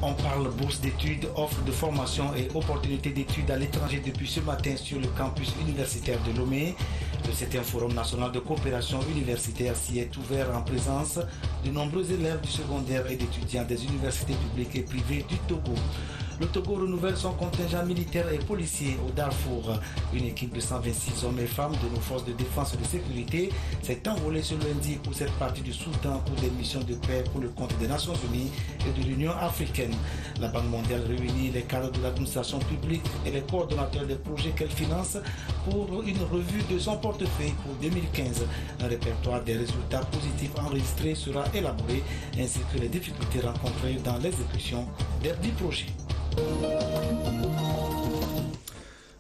On parle bourse d'études, offres de formation et opportunités d'études à l'étranger depuis ce matin sur le campus universitaire de Lomé. Le 7e Forum national de coopération universitaire s'y est ouvert en présence de nombreux élèves du secondaire et d'étudiants des universités publiques et privées du Togo. Le Togo renouvelle son contingent militaire et policier au Darfour. Une équipe de 126 hommes et femmes de nos forces de défense et de sécurité s'est envolée ce lundi pour cette partie du Soudan pour des missions de paix pour le compte des Nations Unies et de l'Union africaine. La Banque mondiale réunit les cadres de l'administration publique et les coordonnateurs des projets qu'elle finance pour une revue de son portefeuille pour 2015. Un répertoire des résultats positifs enregistrés sera élaboré ainsi que les difficultés rencontrées dans l'exécution des 10 projets.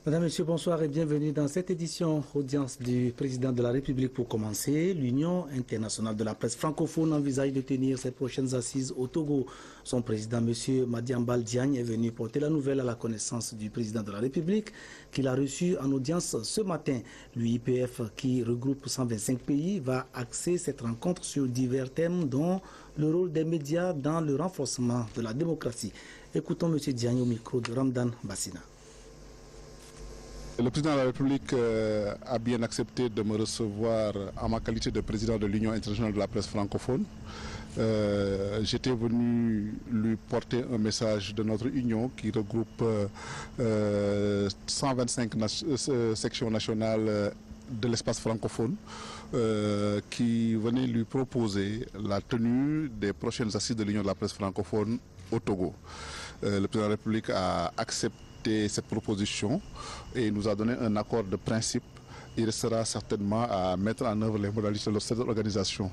Mesdames, Messieurs, bonsoir et bienvenue dans cette édition audience du président de la République. Pour commencer, l'Union internationale de la presse francophone envisage de tenir ses prochaines assises au Togo. Son président, M. Madiambal Diagne, est venu porter la nouvelle à la connaissance du président de la République qu'il a reçu en audience ce matin. L'UIPF, qui regroupe 125 pays, va axer cette rencontre sur divers thèmes dont le rôle des médias dans le renforcement de la démocratie. Écoutons M. Diagne au micro de Ramdan Bassina. Le président de la République a bien accepté de me recevoir en ma qualité de président de l'Union internationale de la presse francophone. J'étais venu lui porter un message de notre union qui regroupe 125 sections nationales de l'espace francophone qui venait lui proposer la tenue des prochaines assises de l'Union de la presse francophone au Togo. Le président de la République a accepté cette proposition et nous a donné un accord de principe. Il restera certainement à mettre en œuvre les modalités de cette organisation.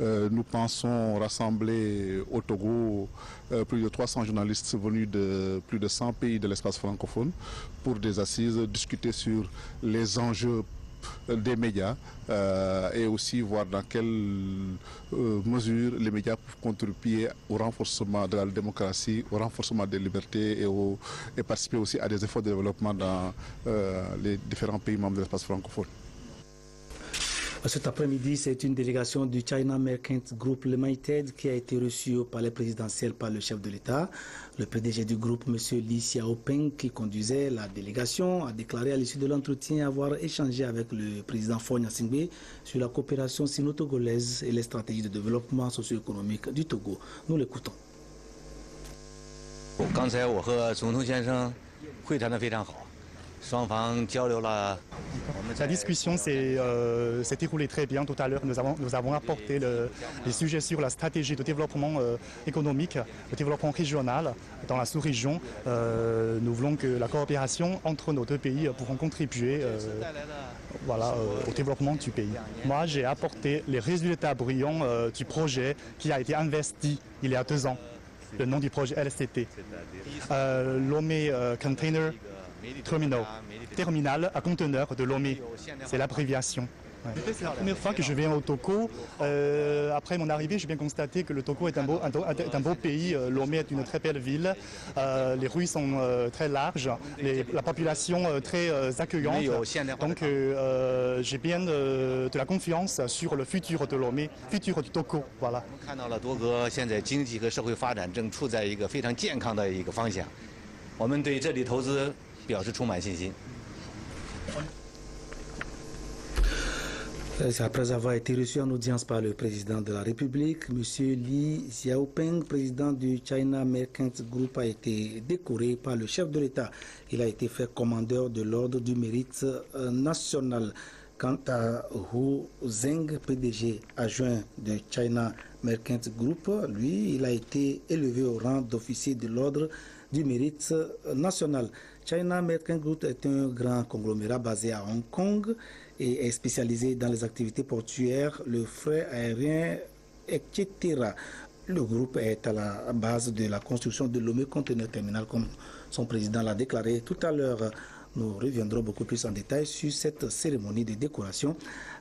Nous pensons rassembler au Togo plus de 300 journalistes venus de plus de 100 pays de l'espace francophone pour des assises, discuter sur les enjeux des médias et aussi voir dans quelle mesure les médias peuvent contribuer au renforcement de la démocratie, au renforcement des libertés et participer aussi à des efforts de développement dans les différents pays membres de l'espace francophone. Cet après-midi, c'est une délégation du China Merchants Group Limited qui a été reçue au palais présidentiel par le chef de l'État. Le PDG du groupe, M. Li Xiaopeng, qui conduisait la délégation, a déclaré à l'issue de l'entretien avoir échangé avec le président Faure Gnassingbé sur la coopération sino-togolaise et les stratégies de développement socio-économique du Togo. Nous l'écoutons. La discussion s'est déroulée très bien tout à l'heure. Nous avons apporté les sujets sur la stratégie de développement économique, le développement régional dans la sous-région. Nous voulons que la coopération entre nos deux pays pourront contribuer au développement du pays. Moi, j'ai apporté les résultats brillants du projet qui a été investi il y a 2 ans. Le nom du projet LCT. Lomé Container Terminal à conteneur de Lomé, c'est l'abréviation. Ouais. C'est la première fois que je viens au Togo. Après mon arrivée, j'ai bien constaté que le Togo est un beau pays. Lomé est une très belle ville. Les rues sont très larges, la population très accueillante. Donc j'ai bien de la confiance sur le futur de Lomé, futur du Togo. Voilà. Après avoir été reçu en audience par le président de la République, M. Li Xiaopeng, président du China Merchants Group, a été décoré par le chef de l'État. Il a été fait commandeur de l'ordre du mérite national. Quant à Hu Zheng, PDG adjoint de China Merchants Group, lui, il a été élevé au rang d'officier de l'ordre du mérite national. China Merchants Group est un grand conglomérat basé à Hong Kong et est spécialisé dans les activités portuaires, le fret aérien, etc. Le groupe est à la base de la construction de Lomé Container Terminal, comme son président l'a déclaré tout à l'heure. Nous reviendrons beaucoup plus en détail sur cette cérémonie de décoration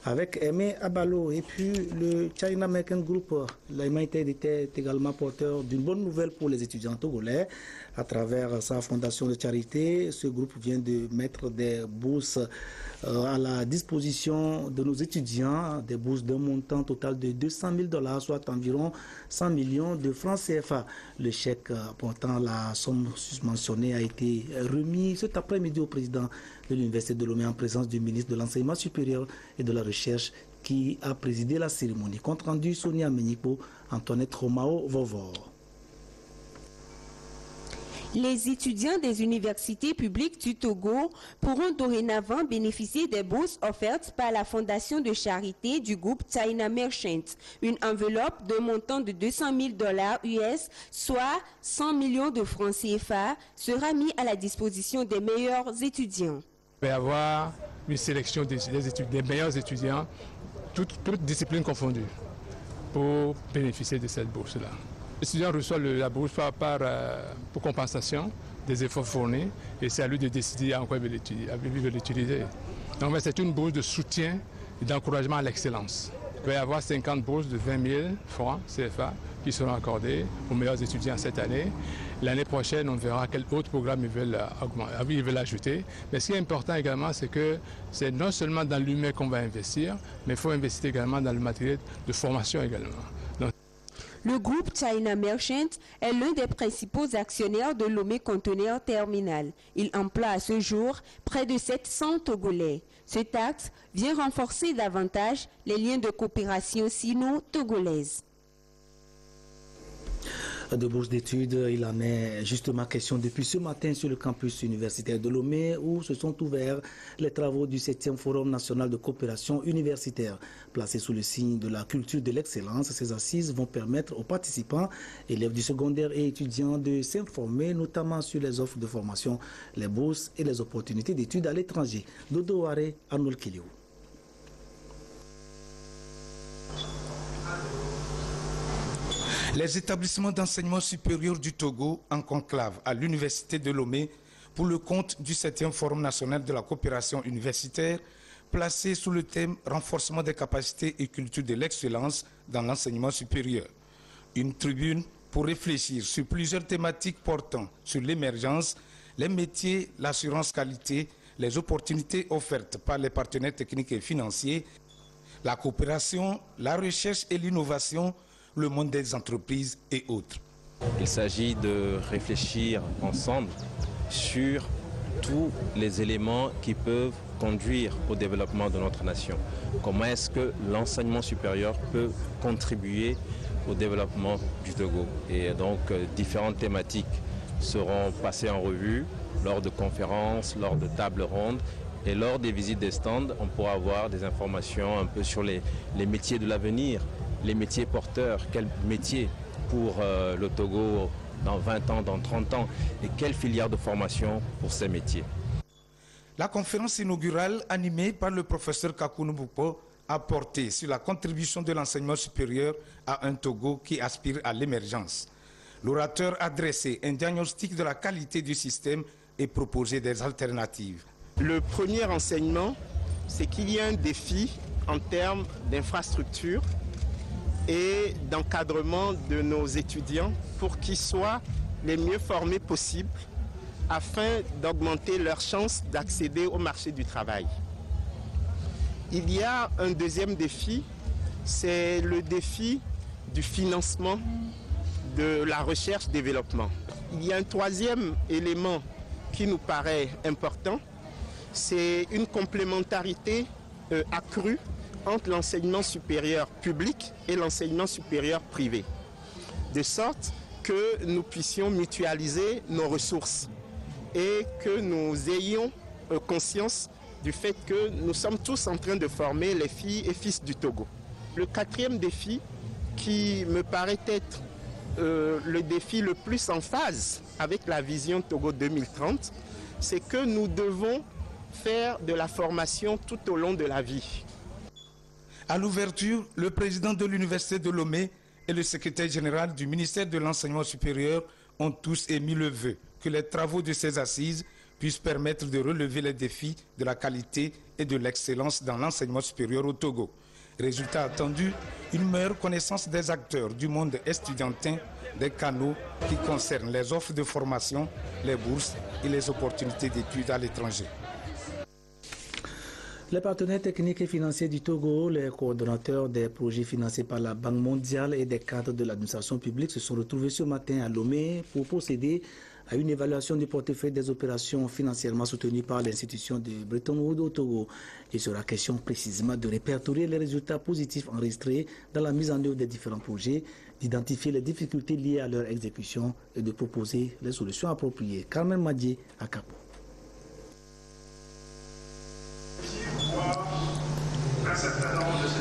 avec Aimé Abalo. Et puis le China Merchants Group, l'United était également porteur d'une bonne nouvelle pour les étudiants togolais. À travers sa fondation de charité, ce groupe vient de mettre des bourses à la disposition de nos étudiants des bourses d'un montant total de $200 000, soit environ 100 millions de francs CFA. Le chèque portant la somme susmentionnée a été remis cet après-midi au président de l'Université de Lomé en présence du ministre de l'Enseignement supérieur et de la Recherche qui a présidé la cérémonie. Compte rendu Sonia Menikpo, Antoinette Romao, Vovor. Les étudiants des universités publiques du Togo pourront dorénavant bénéficier des bourses offertes par la fondation de charité du groupe China Merchants. Une enveloppe d'un montant de $200 000 US, soit 100 millions de francs CFA, sera mise à la disposition des meilleurs étudiants. Il va y avoir une sélection des meilleurs étudiants, toutes disciplines confondues, pour bénéficier de cette bourse-là. L'étudiant reçoit la bourse pour compensation des efforts fournis et c'est à lui de décider en quoi il veut l'utiliser. Donc c'est une bourse de soutien et d'encouragement à l'excellence. Il va y avoir 50 bourses de 20 000 francs CFA qui seront accordées aux meilleurs étudiants cette année. L'année prochaine, on verra quel autre programme ils veulent ajouter. Mais ce qui est important également, c'est que c'est non seulement dans l'humain qu'on va investir, mais il faut investir également dans le matériel de formation également. Le groupe China Merchants est l'un des principaux actionnaires de Lomé Conteneur Terminal. Il emploie à ce jour près de 700 Togolais. Cet acte vient renforcer davantage les liens de coopération sino-togolaise. De bourses d'études, il en est justement question depuis ce matin sur le campus universitaire de Lomé où se sont ouverts les travaux du 7e Forum national de coopération universitaire. Placés sous le signe de la culture de l'excellence, ces assises vont permettre aux participants, élèves du secondaire et étudiants de s'informer notamment sur les offres de formation, les bourses et les opportunités d'études à l'étranger. Dodo Ware, Arnold Kiliou. Les établissements d'enseignement supérieur du Togo en conclave à l'université de Lomé pour le compte du 7e Forum national de la coopération universitaire placé sous le thème « Renforcement des capacités et culture de l'excellence dans l'enseignement supérieur ». Une tribune pour réfléchir sur plusieurs thématiques portant sur l'émergence, les métiers, l'assurance qualité, les opportunités offertes par les partenaires techniques et financiers, la coopération, la recherche et l'innovation, le monde des entreprises et autres. Il s'agit de réfléchir ensemble sur tous les éléments qui peuvent conduire au développement de notre nation. Comment est-ce que l'enseignement supérieur peut contribuer au développement du Togo? Et donc différentes thématiques seront passées en revue lors de conférences, lors de tables rondes. Et lors des visites des stands, on pourra avoir des informations un peu sur les métiers de l'avenir, les métiers porteurs, quels métiers pour le Togo dans 20 ans, dans 30 ans, et quelle filière de formation pour ces métiers. La conférence inaugurale animée par le professeur Kakounou Boupo a porté sur la contribution de l'enseignement supérieur à un Togo qui aspire à l'émergence. L'orateur a dressé un diagnostic de la qualité du système et proposé des alternatives. Le premier enseignement, c'est qu'il y a un défi en termes d'infrastructure et d'encadrement de nos étudiants pour qu'ils soient les mieux formés possibles afin d'augmenter leurs chances d'accéder au marché du travail. Il y a un deuxième défi, c'est le défi du financement de la recherche-développement. Il y a un troisième élément qui nous paraît important, c'est une complémentarité accrue entre l'enseignement supérieur public et l'enseignement supérieur privé, de sorte que nous puissions mutualiser nos ressources et que nous ayons conscience du fait que nous sommes tous en train de former les filles et fils du Togo. Le quatrième défi, qui me paraît être le défi le plus en phase avec la vision Togo 2030, c'est que nous devons faire de la formation tout au long de la vie. À l'ouverture, le président de l'université de Lomé et le secrétaire général du ministère de l'enseignement supérieur ont tous émis le vœu que les travaux de ces assises puissent permettre de relever les défis de la qualité et de l'excellence dans l'enseignement supérieur au Togo. Résultat attendu, une meilleure connaissance des acteurs du monde estudiantin, des canaux qui concernent les offres de formation, les bourses et les opportunités d'études à l'étranger. Les partenaires techniques et financiers du Togo, les coordonnateurs des projets financés par la Banque mondiale et des cadres de l'administration publique se sont retrouvés ce matin à Lomé pour procéder à une évaluation du portefeuille des opérations financièrement soutenues par l'institution de Bretton Woods au Togo. Il sera question précisément de répertorier les résultats positifs enregistrés dans la mise en œuvre des différents projets, d'identifier les difficultés liées à leur exécution et de proposer les solutions appropriées. Carmen Madié à Capo.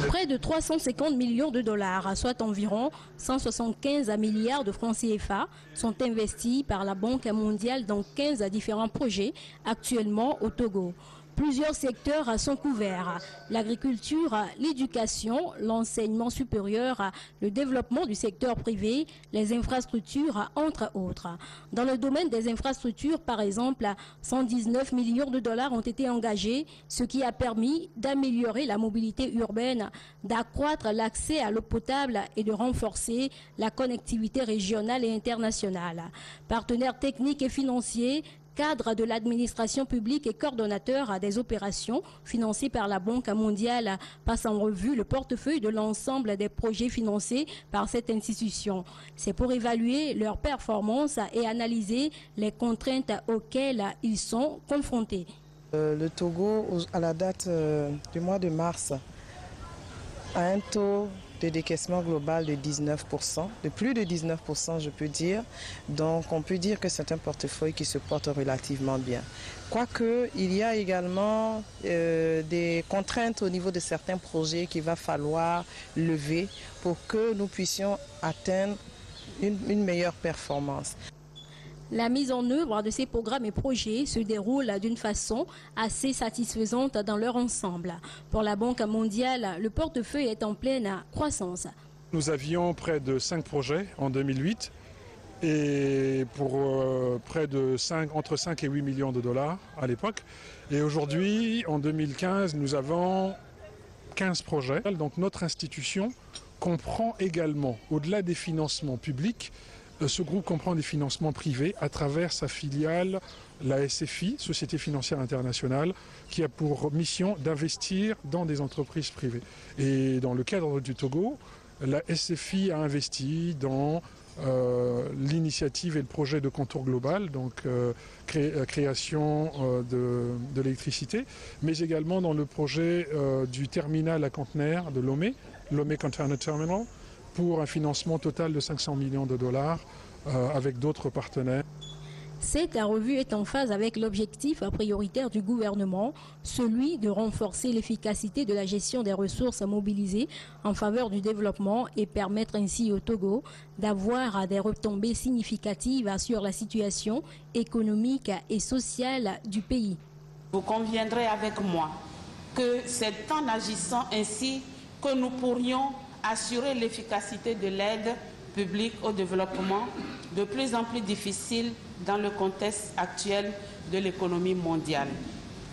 Près de 350 millions de dollars, soit environ 175 milliards de francs CFA, sont investis par la Banque mondiale dans 15 différents projets actuellement au Togo. Plusieurs secteurs sont couverts, l'agriculture, l'éducation, l'enseignement supérieur, le développement du secteur privé, les infrastructures, entre autres. Dans le domaine des infrastructures, par exemple, 119 millions de dollars ont été engagés, ce qui a permis d'améliorer la mobilité urbaine, d'accroître l'accès à l'eau potable et de renforcer la connectivité régionale et internationale. Partenaires techniques et financiers, cadre de l'administration publique et coordonnateur des opérations financées par la Banque mondiale passe en revue le portefeuille de l'ensemble des projets financés par cette institution. C'est pour évaluer leur performance et analyser les contraintes auxquelles ils sont confrontés. Le Togo, à la date du mois de mars, a un taux de décaissement global de 19%, de plus de 19% je peux dire. Donc on peut dire que c'est un portefeuille qui se porte relativement bien. Quoique il y a également des contraintes au niveau de certains projets qu'il va falloir lever pour que nous puissions atteindre une meilleure performance. La mise en œuvre de ces programmes et projets se déroule d'une façon assez satisfaisante dans leur ensemble. Pour la Banque mondiale, le portefeuille est en pleine croissance. Nous avions près de 5 projets en 2008 et pour près de entre 5 et 8 millions de dollars à l'époque. Et aujourd'hui, en 2015, nous avons 15 projets. Donc notre institution comprend également, au-delà des financements publics, ce groupe comprend des financements privés à travers sa filiale, la SFI, Société financière internationale, qui a pour mission d'investir dans des entreprises privées. Et dans le cadre du Togo, la SFI a investi dans l'initiative et le projet de contour global, donc création de l'électricité, mais également dans le projet du terminal à conteneurs de Lomé, Lomé Container Terminal, pour un financement total de 500 millions de dollars avec d'autres partenaires. Cette revue est en phase avec l'objectif prioritaire du gouvernement, celui de renforcer l'efficacité de la gestion des ressources mobilisées en faveur du développement et permettre ainsi au Togo d'avoir des retombées significatives sur la situation économique et sociale du pays. Vous conviendrez avec moi que c'est en agissant ainsi que nous pourrions assurer l'efficacité de l'aide publique au développement, de plus en plus difficile dans le contexte actuel de l'économie mondiale.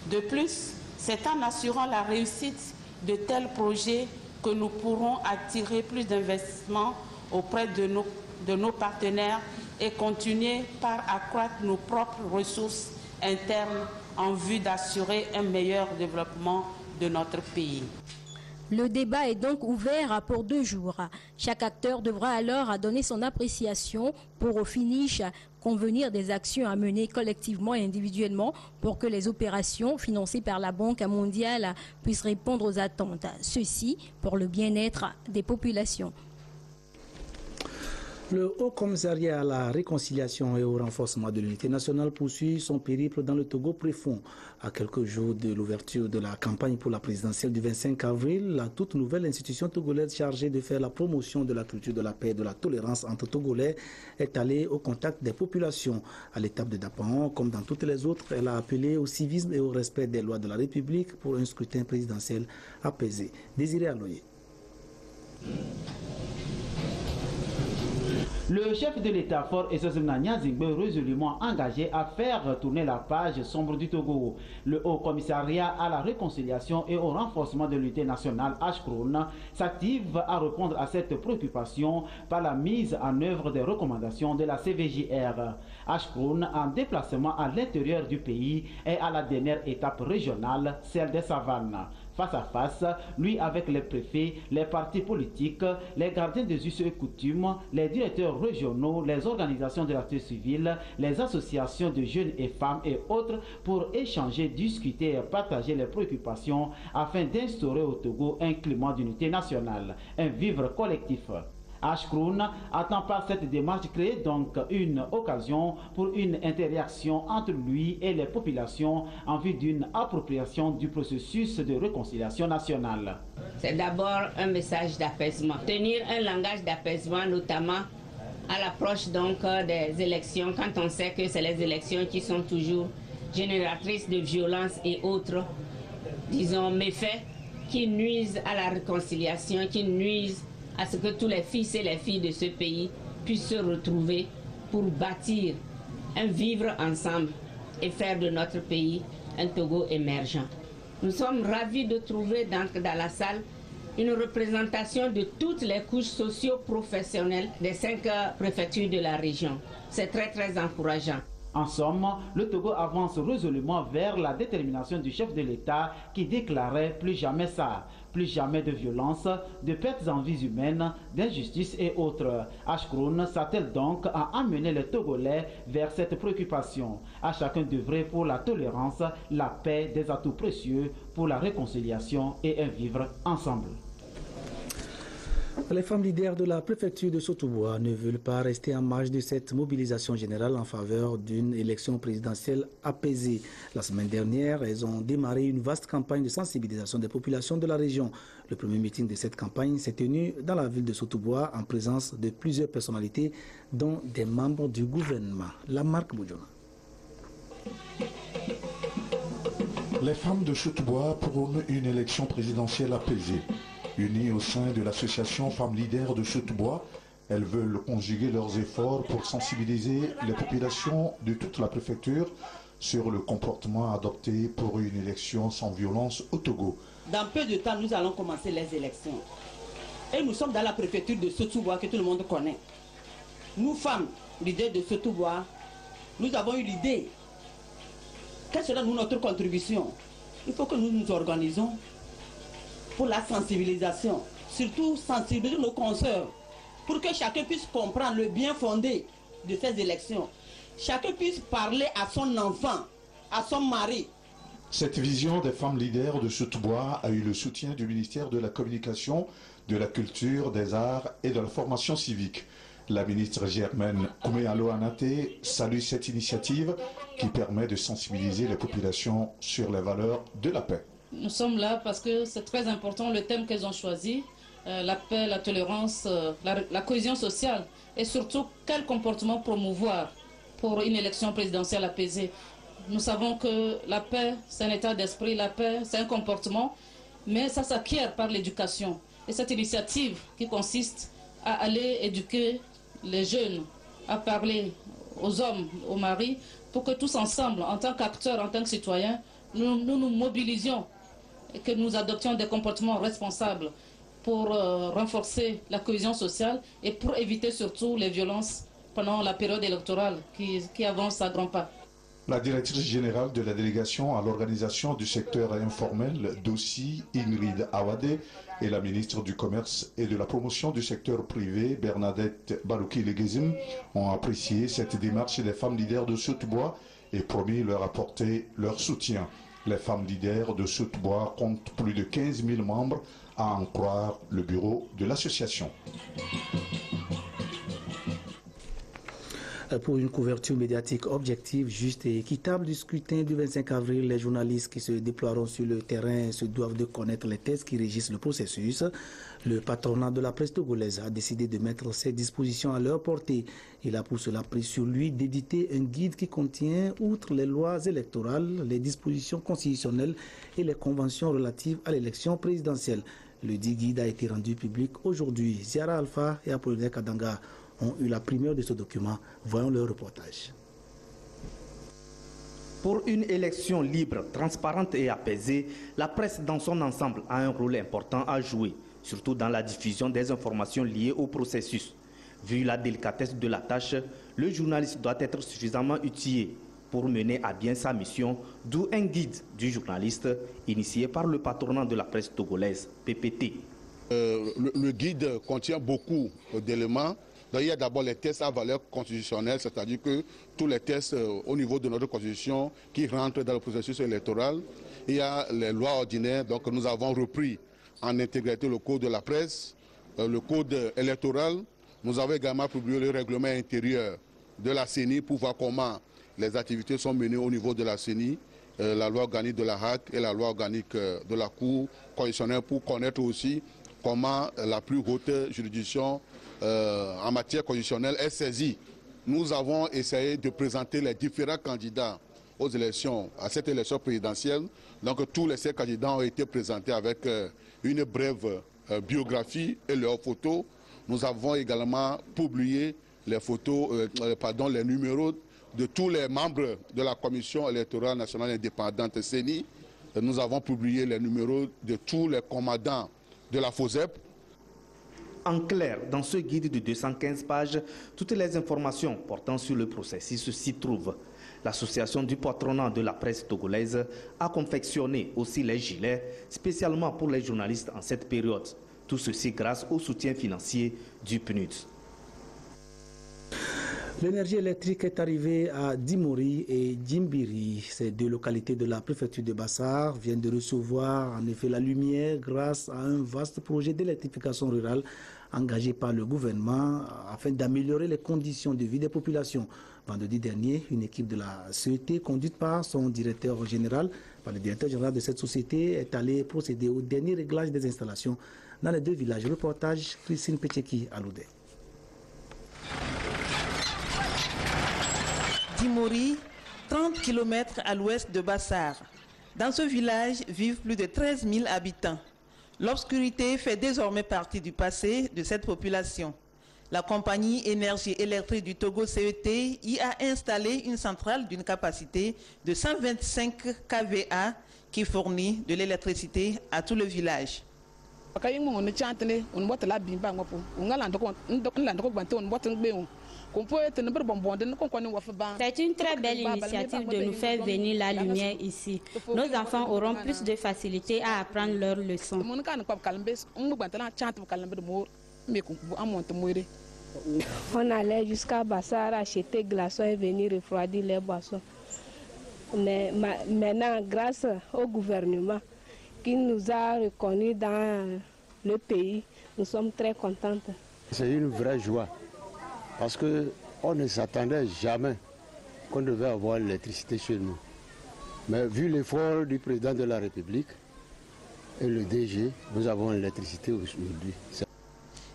De plus, c'est en assurant la réussite de tels projets que nous pourrons attirer plus d'investissements auprès de nos partenaires et continuer par accroître nos propres ressources internes en vue d'assurer un meilleur développement de notre pays. Le débat est donc ouvert pour 2 jours. Chaque acteur devra alors donner son appréciation pour au finish convenir des actions à mener collectivement et individuellement pour que les opérations financées par la Banque mondiale puissent répondre aux attentes. Ceci pour le bien-être des populations. Le Haut Commissariat à la réconciliation et au renforcement de l'unité nationale poursuit son périple dans le Togo profond. À quelques jours de l'ouverture de la campagne pour la présidentielle du 25 avril, la toute nouvelle institution togolaise chargée de faire la promotion de la culture de la paix et de la tolérance entre Togolais est allée au contact des populations. À l'étape de Dapan, comme dans toutes les autres, elle a appelé au civisme et au respect des lois de la République pour un scrutin présidentiel apaisé. Désiré Aloye. Le chef de l'État, Faure Essouzumna Nyazingbe, résolument engagé à faire tourner la page sombre du Togo. Le Haut Commissariat à la réconciliation et au renforcement de l'unité nationale, HCRON, s'active à répondre à cette préoccupation par la mise en œuvre des recommandations de la CVJR. HCRON, en déplacement à l'intérieur du pays, est à la dernière étape régionale, celle des savanes. Face à face, lui avec les préfets, les partis politiques, les gardiens des us et coutumes, les directeurs régionaux, les organisations de la société civile, les associations de jeunes et femmes et autres pour échanger, discuter et partager les préoccupations afin d'instaurer au Togo un climat d'unité nationale, un vivre collectif. HCRON attend par cette démarche créer donc une occasion pour une interaction entre lui et les populations en vue d'une appropriation du processus de réconciliation nationale. C'est d'abord un message d'apaisement, tenir un langage d'apaisement notamment à l'approche donc des élections, quand on sait que c'est les élections qui sont toujours génératrices de violences et autres, disons, méfaits qui nuisent à la réconciliation, qui nuisent à ce que tous les fils et les filles de ce pays puissent se retrouver pour bâtir un vivre ensemble et faire de notre pays un Togo émergent. Nous sommes ravis de trouver dans la salle une représentation de toutes les couches socio-professionnelles des 5 préfectures de la région. C'est très encourageant. En somme, le Togo avance résolument vers la détermination du chef de l'État qui déclarait plus jamais ça, plus jamais de violence, de pertes en vies humaines, d'injustice et autres. HCRON s'attelle donc à amener les Togolais vers cette préoccupation. À chacun d'œuvrer pour la tolérance, la paix, des atouts précieux pour la réconciliation et un vivre ensemble. Les femmes leaders de la préfecture de Sotouboua ne veulent pas rester en marge de cette mobilisation générale en faveur d'une élection présidentielle apaisée. La semaine dernière, elles ont démarré une vaste campagne de sensibilisation des populations de la région. Le premier meeting de cette campagne s'est tenu dans la ville de Sotouboua en présence de plusieurs personnalités, dont des membres du gouvernement. La marque Boudjona. Les femmes de Sotouboua prônent une élection présidentielle apaisée. Unies au sein de l'association Femmes Leaders de Sotouboua, elles veulent conjuguer leurs efforts pour sensibiliser les populations de toute la préfecture sur le comportement adopté pour une élection sans violence au Togo. Dans peu de temps, nous allons commencer les élections. Et nous sommes dans la préfecture de Sotouboua que tout le monde connaît. Nous, femmes leaders de Sotouboua, nous avons eu l'idée. Quelle sera notre contribution? Il faut que nous nous organisons pour la sensibilisation, surtout sensibiliser nos consoeurs, pour que chacun puisse comprendre le bien fondé de ces élections. Chacun puisse parler à son enfant, à son mari. Cette vision des femmes leaders de Sotouboua a eu le soutien du ministère de la Communication, de la Culture, des Arts et de la Formation civique. La ministre Germaine Kouméalo Anaté salue cette initiative qui permet de sensibiliser les populations sur les valeurs de la paix. Nous sommes là parce que c'est très important le thème qu'elles ont choisi, la paix, la tolérance, la cohésion sociale et surtout quel comportement promouvoir pour une élection présidentielle apaisée. Nous savons que la paix, c'est un état d'esprit, la paix, c'est un comportement, mais ça s'acquiert par l'éducation. Et cette initiative qui consiste à aller éduquer les jeunes, à parler aux hommes, aux maris, pour que tous ensemble, en tant qu'acteurs, en tant que citoyens, nous mobilisions et que nous adoptions des comportements responsables pour renforcer la cohésion sociale et pour éviter surtout les violences pendant la période électorale qui avance à grands pas. La directrice générale de la délégation à l'organisation du secteur informel d'Ossi, Ingrid Awade, et la ministre du Commerce et de la promotion du secteur privé, Bernadette Balouki-Legezim, ont apprécié cette démarche des femmes leaders de Sotouboua et promis leur apporter leur soutien. Les femmes leaders de Sotouboua comptent plus de 15 000 membres, à en croire le bureau de l'association. Pour une couverture médiatique objective, juste et équitable du scrutin du 25 avril, les journalistes qui se déploieront sur le terrain se doivent de connaître les textes qui régissent le processus. Le patronat de la presse togolaise a décidé de mettre ces dispositions à leur portée. Il a pour cela pris sur lui d'éditer un guide qui contient, outre les lois électorales, les dispositions constitutionnelles et les conventions relatives à l'élection présidentielle. Le dit guide a été rendu public aujourd'hui. Ziara Alpha et Apollinaire Kadanga ont eu la primeur de ce document. Voyons le reportage. Pour une élection libre, transparente et apaisée, la presse dans son ensemble a un rôle important à jouer, surtout dans la diffusion des informations liées au processus. Vu la délicatesse de la tâche, le journaliste doit être suffisamment outillé pour mener à bien sa mission, d'où un guide du journaliste initié par le patronat de la presse togolaise, PPT. Le guide contient beaucoup d'éléments. Donc, il y a d'abord les tests à valeur constitutionnelle, c'est-à-dire que tous les tests au niveau de notre constitution qui rentrent dans le processus électoral. Il y a les lois ordinaires, donc nous avons repris en intégralité le code de la presse, le code électoral. Nous avons également publié le règlement intérieur de la CENI pour voir comment les activités sont menées au niveau de la CENI, la loi organique de la HAC et la loi organique de la Cour constitutionnelle pour connaître aussi comment la plus haute juridiction en matière constitutionnelle est saisie. Nous avons essayé de présenter les différents candidats aux élections, à cette élection présidentielle. Donc tous ces candidats ont été présentés avec une brève biographie et leurs photos. Nous avons également publié les photos, les numéros de tous les membres de la Commission électorale nationale indépendante CENI. Nous avons publié les numéros de tous les commandants de la FOSEP. En clair, dans ce guide de 215 pages, toutes les informations portant sur le processus s'y trouvent. L'association du patronat de la presse togolaise a confectionné aussi les gilets, spécialement pour les journalistes en cette période. Tout ceci grâce au soutien financier du PNUD. L'énergie électrique est arrivée à Dimori et Djimbiri. Ces deux localités de la préfecture de Bassar viennent de recevoir en effet la lumière grâce à un vaste projet d'électrification rurale engagé par le gouvernement afin d'améliorer les conditions de vie des populations. Vendredi dernier, une équipe de la CET conduite par son directeur général, le directeur général de cette société, est allée procéder au dernier réglage des installations dans les deux villages. Reportage Christine Pecheki à Loudé. Dimori, 30 km à l'ouest de Bassar. Dans ce village vivent plus de 13 000 habitants. L'obscurité fait désormais partie du passé de cette population. La compagnie Énergie électrique du Togo CET y a installé une centrale d'une capacité de 125 kVA qui fournit de l'électricité à tout le village. C'est une très belle initiative de nous faire venir la lumière ici. Nos enfants auront plus de facilité à apprendre leurs leçons. On allait jusqu'à Bassar acheter glaçons et venir refroidir les boissons. Mais maintenant, grâce au gouvernement qui nous a reconnus dans le pays, nous sommes très contents. C'est une vraie joie parce qu'on ne s'attendait jamais qu'on devait avoir l'électricité chez nous. Mais vu l'effort du président de la République et le DG, nous avons l'électricité aujourd'hui.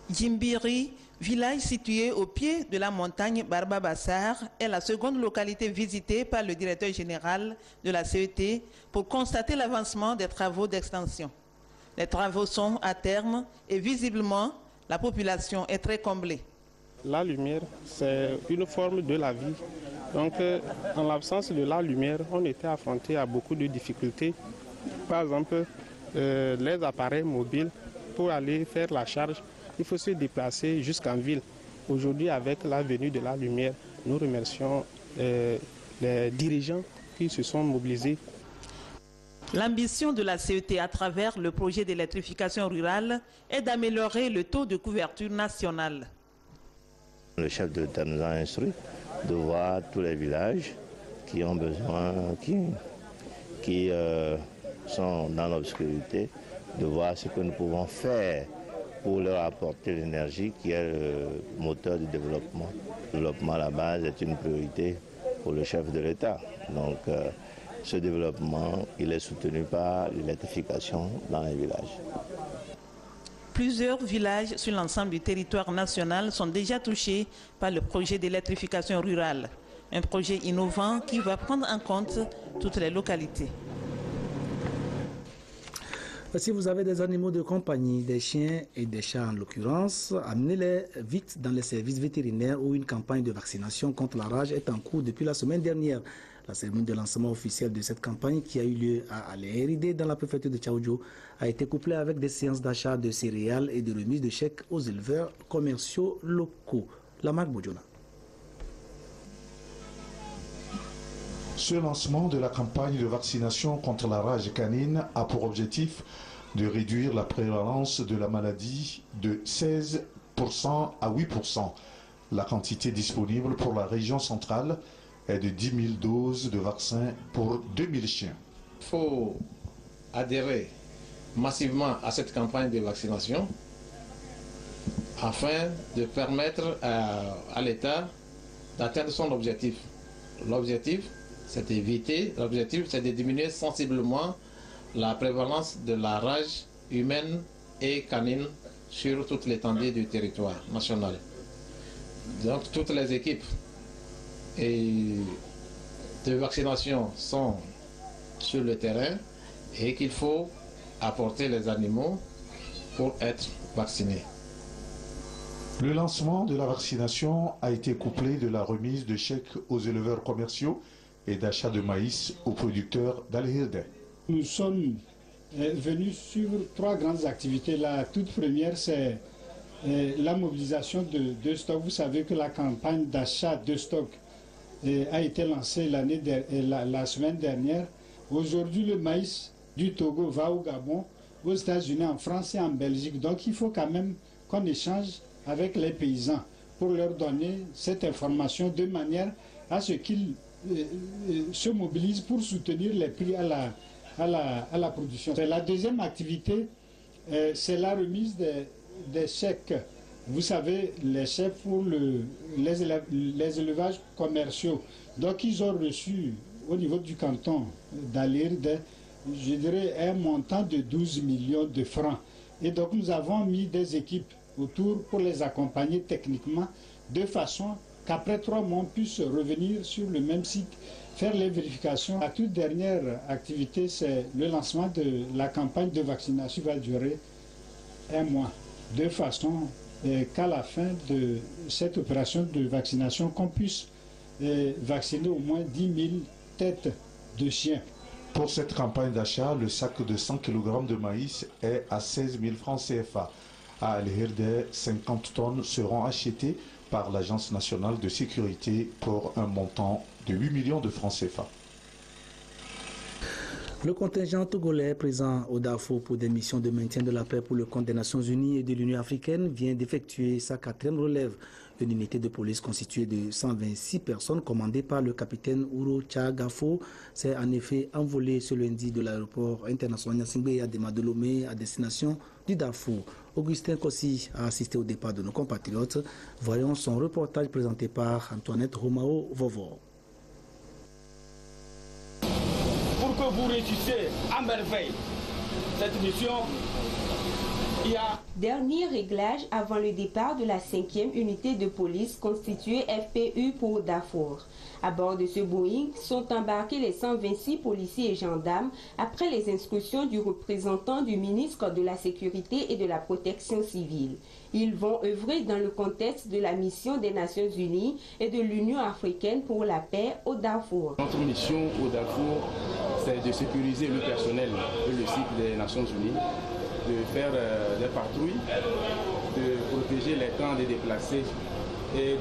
Djimbiri, village situé au pied de la montagne Barba Bassar, est la seconde localité visitée par le directeur général de la CET pour constater l'avancement des travaux d'extension. Les travaux sont à terme et visiblement, la population est très comblée. La lumière, c'est une forme de la vie. Donc, en l'absence de la lumière, on était affronté à beaucoup de difficultés. Par exemple, les appareils mobiles, pour aller faire la charge, il faut se déplacer jusqu'en ville. Aujourd'hui, avec la venue de la lumière, nous remercions les dirigeants qui se sont mobilisés. L'ambition de la CET à travers le projet d'électrification rurale est d'améliorer le taux de couverture nationale. Le chef de l'État nous a instruit de voir tous les villages qui ont besoin, qui sont dans l'obscurité, de voir ce que nous pouvons faire pour leur apporter l'énergie qui est le moteur du développement. Le développement à la base est une priorité pour le chef de l'État. Donc ce développement, il est soutenu par l'électrification dans les villages. Plusieurs villages sur l'ensemble du territoire national sont déjà touchés par le projet d'électrification rurale. Un projet innovant qui va prendre en compte toutes les localités. Si vous avez des animaux de compagnie, des chiens et des chats en l'occurrence, amenez-les vite dans les services vétérinaires où une campagne de vaccination contre la rage est en cours depuis la semaine dernière. La cérémonie de lancement officiel de cette campagne qui a eu lieu à Aléhéridé dans la préfecture de Tchaoudjo a été couplée avec des séances d'achat de céréales et de remise de chèques aux éleveurs commerciaux locaux. La marque Bodjona. Ce lancement de la campagne de vaccination contre la rage canine a pour objectif de réduire la prévalence de la maladie de 16% à 8%. La quantité disponible pour la région centrale est de 10 000 doses de vaccins pour 2 000 chiens. Il faut adhérer massivement à cette campagne de vaccination afin de permettre à l'État d'atteindre son objectif. L'objectif, c'est de diminuer sensiblement la prévalence de la rage humaine et canine sur toute l'étendue du territoire national. Donc toutes les équipes de vaccination sont sur le terrain et qu'il faut apporter les animaux pour être vaccinés. Le lancement de la vaccination a été couplé de la remise de chèques aux éleveurs commerciaux et d'achat de maïs aux producteurs d'Aléhéridé. Nous sommes venus suivre 3 grandes activités. La toute première, c'est la mobilisation de stocks. Vous savez que la campagne d'achat de stocks a été lancée la semaine dernière. Aujourd'hui, le maïs du Togo va au Gabon, aux États-Unis, en France et en Belgique. Donc il faut quand même qu'on échange avec les paysans pour leur donner cette information de manière à ce qu'ils se mobilisent pour soutenir les prix à la production. La deuxième activité, c'est la remise des chèques. Vous savez, les chèques pour les élevages commerciaux. Donc ils ont reçu au niveau du canton d'Aléhéridé, je dirais, un montant de 12 millions de francs. Et donc nous avons mis des équipes autour pour les accompagner techniquement de façon qu'après 3 mois, on puisse revenir sur le même site, faire les vérifications. La toute dernière activité, c'est le lancement de la campagne de vaccination qui va durer 1 mois, de façon qu'à la fin de cette opération de vaccination, qu'on puisse vacciner au moins 10 000 têtes de chiens. Pour cette campagne d'achat, le sac de 100 kg de maïs est à 16 000 francs CFA. À Aléhéridé, 50 tonnes seront achetées par l'Agence nationale de sécurité pour un montant de 8 millions de francs CFA. Le contingent togolais présent au Darfour pour des missions de maintien de la paix pour le compte des Nations Unies et de l'Union africaine vient d'effectuer sa 4e relève. Une unité de police constituée de 126 personnes commandée par le capitaine Ouro Tchagafo s'est en effet envolée ce lundi de l'aéroport international Gnassingbé à Déma de Lomé à destination du Darfour. Augustin Kossi a assisté au départ de nos compatriotes. Voyons son reportage présenté par Antoinette Romao Vovo. Pour que vous réussissiez à merveille cette mission, il y a... Dernier réglage avant le départ de la 5e unité de police constituée FPU pour Darfour. À bord de ce Boeing sont embarqués les 126 policiers et gendarmes après les instructions du représentant du ministre de la Sécurité et de la Protection civile. Ils vont œuvrer dans le contexte de la mission des Nations Unies et de l'Union africaine pour la paix au Darfour. Notre mission au Darfour, c'est de sécuriser le personnel et le site des Nations Unies, de faire des patrouilles, de protéger les camps des déplacés et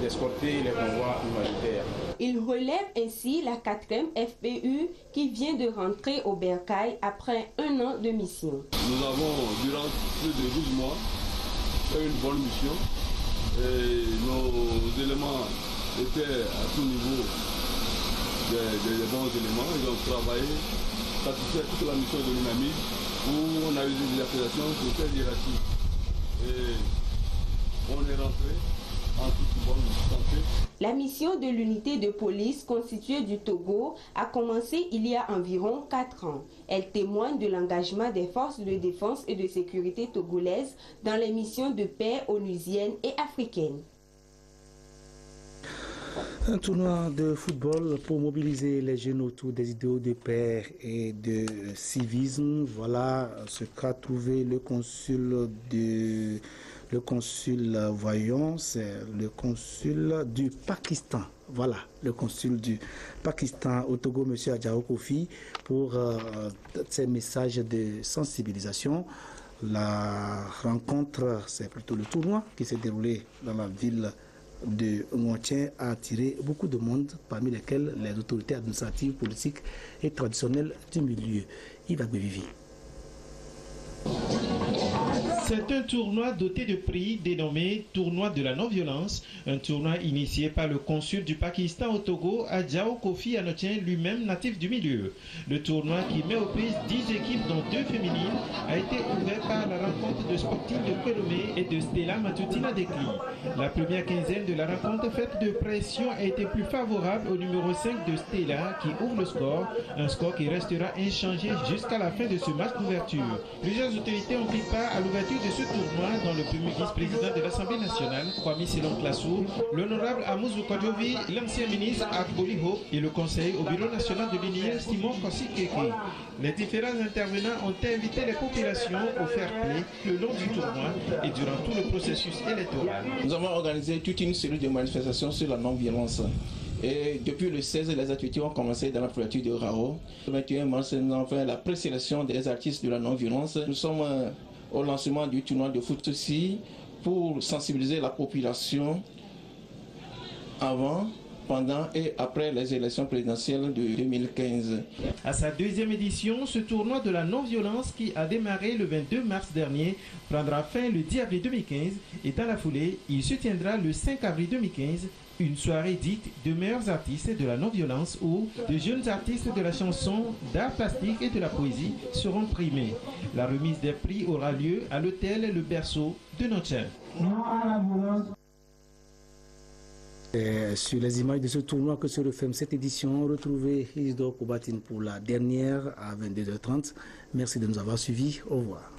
d'escorter les convois humanitaires. Il relève ainsi la 4e FPU qui vient de rentrer au Bercail après 1 an de mission. Nous avons, durant plus de 12 mois, fait une bonne mission. Et nos éléments étaient à tout niveau des bons éléments. Ils ont travaillé, satisfait toute la mission de l'UNAMID où on a eu des appellations sur cette hiérarchie. Et on est rentré en toute bonne santé. La mission de l'unité de police constituée du Togo a commencé il y a environ 4 ans. Elle témoigne de l'engagement des forces de défense et de sécurité togolaises dans les missions de paix onusiennes et africaines. Un tournoi de football pour mobiliser les jeunes autour des idéaux de paix et de civisme. Voilà ce qu'a trouvé le consul voyons, c'est le consul du Pakistan. Voilà, le consul du Pakistan au Togo, M. Adjao Kofi, pour ces messages de sensibilisation. La rencontre, c'est plutôt le tournoi qui s'est déroulé dans la ville de Ngontien, a attiré beaucoup de monde, parmi lesquels les autorités administratives, politiques et traditionnelles du milieu. Yves Vivi. C'est un tournoi doté de prix dénommé Tournoi de la non-violence, un tournoi initié par le consul du Pakistan au Togo, Adjao Kofi Anotien, lui-même natif du milieu. Le tournoi, qui met aux prises 10 équipes dont 2 féminines, a été ouvert par la rencontre de Sporting de Kouélomé et de Stella Matutina Dekli. La première quinzaine de la rencontre faite de pression a été plus favorable au numéro 5 de Stella qui ouvre le score, un score qui restera inchangé jusqu'à la fin de ce match d'ouverture. Plusieurs autorités ont pris part à l'ouverture de ce tournoi, dont le premier vice-président de l'Assemblée nationale, Kwame Silon Klassou, l'honorable Amouzou Kodjovi, l'ancien ministre Akboli Hope et le conseiller au bureau national de l'UNIR, Simon Kossi-Keke. Les différents intervenants ont invité les populations au fair play le long du tournoi et durant tout le processus électoral. Nous avons organisé toute une série de manifestations sur la non-violence. Et depuis le 16, les activités ont commencé dans la préfecture de Rao. Le 21 mars, nous avons fait la présélection des artistes de la non-violence. Nous sommes au lancement du tournoi de foot aussi pour sensibiliser la population avant, pendant et après les élections présidentielles de 2015. À sa deuxième édition, ce tournoi de la non-violence qui a démarré le 22 mars dernier prendra fin le 10 avril 2015 et dans la foulée, il se tiendra le 5 avril 2015, une soirée dite de meilleurs artistes de la non-violence où de jeunes artistes de la chanson, d'art plastique et de la poésie seront primés. La remise des prix aura lieu à l'hôtel Le Berceau de Ngontien. Sur les images de ce tournoi que se referme cette édition, retrouvez Isidore Kobatine pour la dernière à 22h30. Merci de nous avoir suivis. Au revoir.